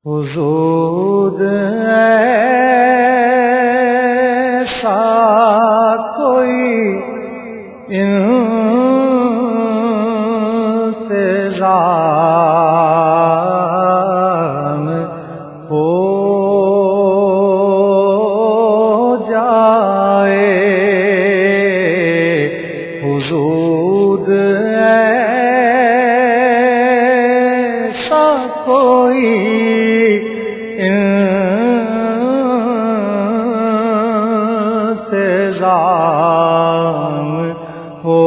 وجود ایسا کوئی انتظام ہو جائے، وجود ایسا کوئی انتظام ہو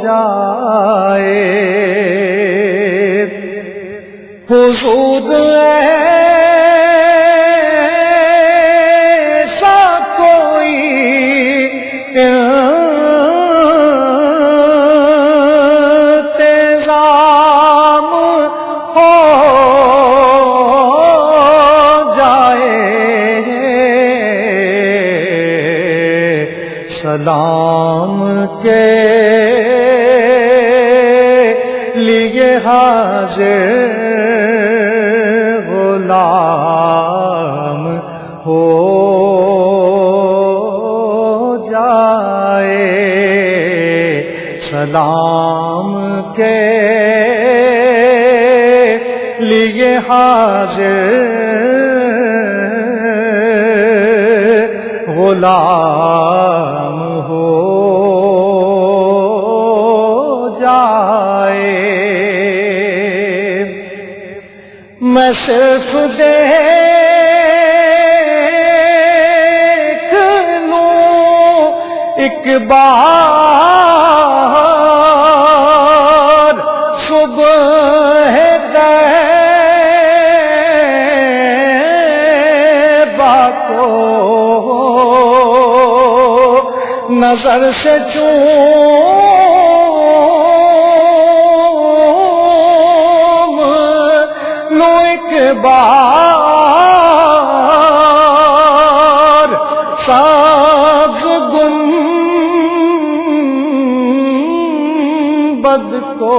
جائے، وجود ایسا کوئی انتظام ہو جائے، سلام کے لیے حاضر غلام ہو جائے، سلام کے لیے حاضر غلام ہو جائے۔ میں صرف دیکھ لوں ایک بار صبح طیبہ کو، نظر سے چوم لوں ایک بار سبز گنبد کو،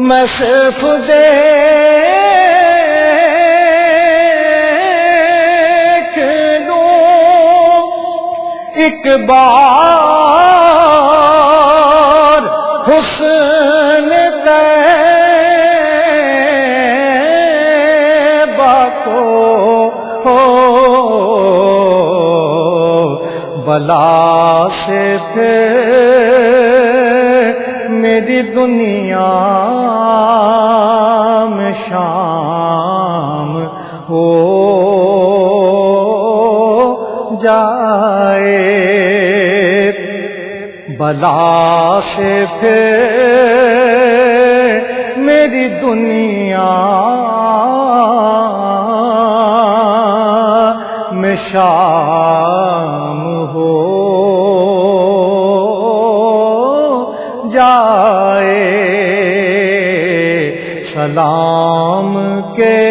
میں صرف دیکھ لوں ایک بار حسن طیبہ کو، بلا سے پھر میری دنیا میں شام ہو جائے، بلا سے پھر میری دنیا میں شام ہو جائے، سلام کے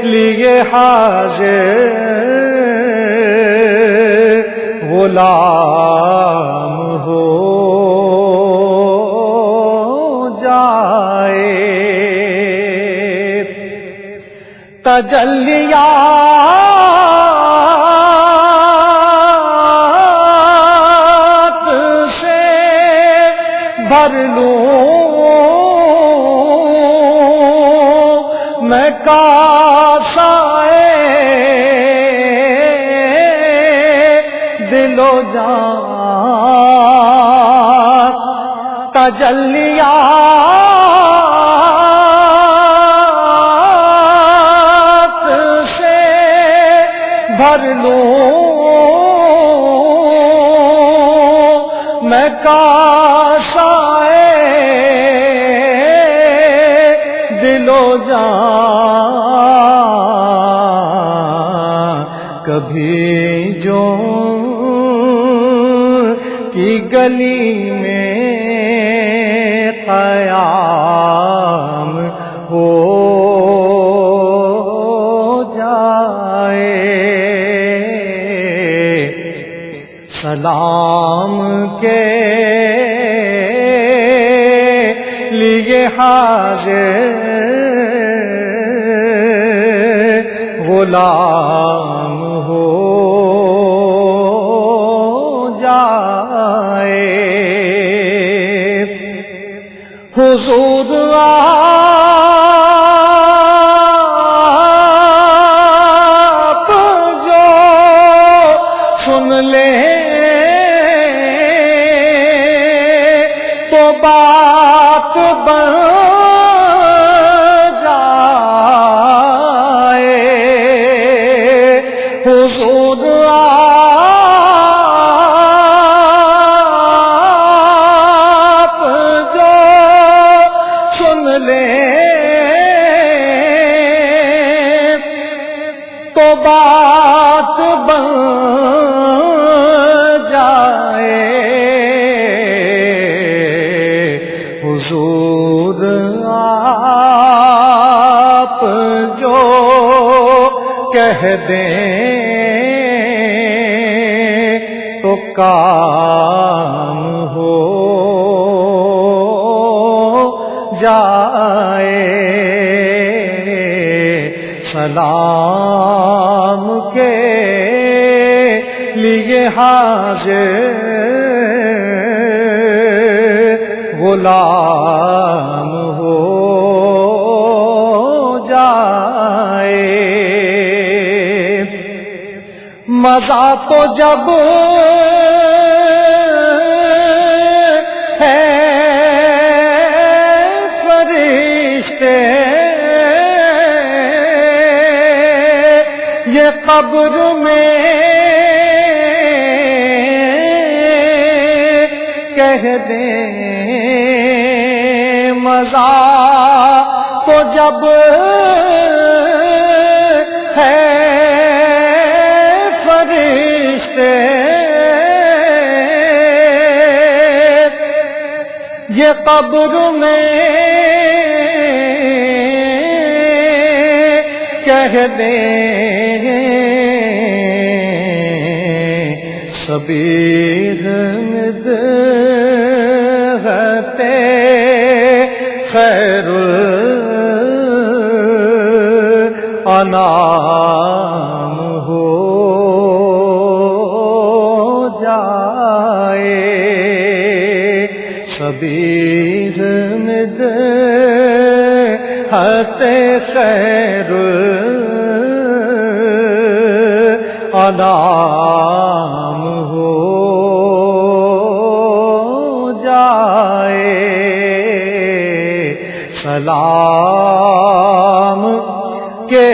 لیے حاضر غلام ہو جائے۔ تجلیات سے بھر لوں میں کاسائے دل و جان، تجلیات سے بھر لوں میں کاسائے دل و جان، کبھی جو کی گلی میں قیام ہو جائے، سلام کے لیے حاضر غلام ہو جائے حضور آپ جو سن لے تو بات بن جائے حضور آپ جو سن لے تو بات بن جائے حضور آپ جو کہہ دیں تو کام ہو جائے سلام کے لیے حاضر غلام ہو جائے مزہ تو جب ہے فرشتے یہ قبر میں کہہ دیں مزہ تو جب ہے فرشتے یہ قبر میں کہہ دیں سبیل مدحتے خیر الانام ہو جائے سبیل مدحتے خیر الانام ہو جائے سلام کے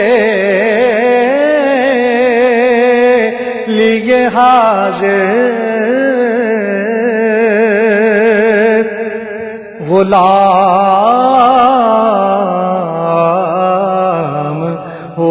لیے حاضر غلام ہو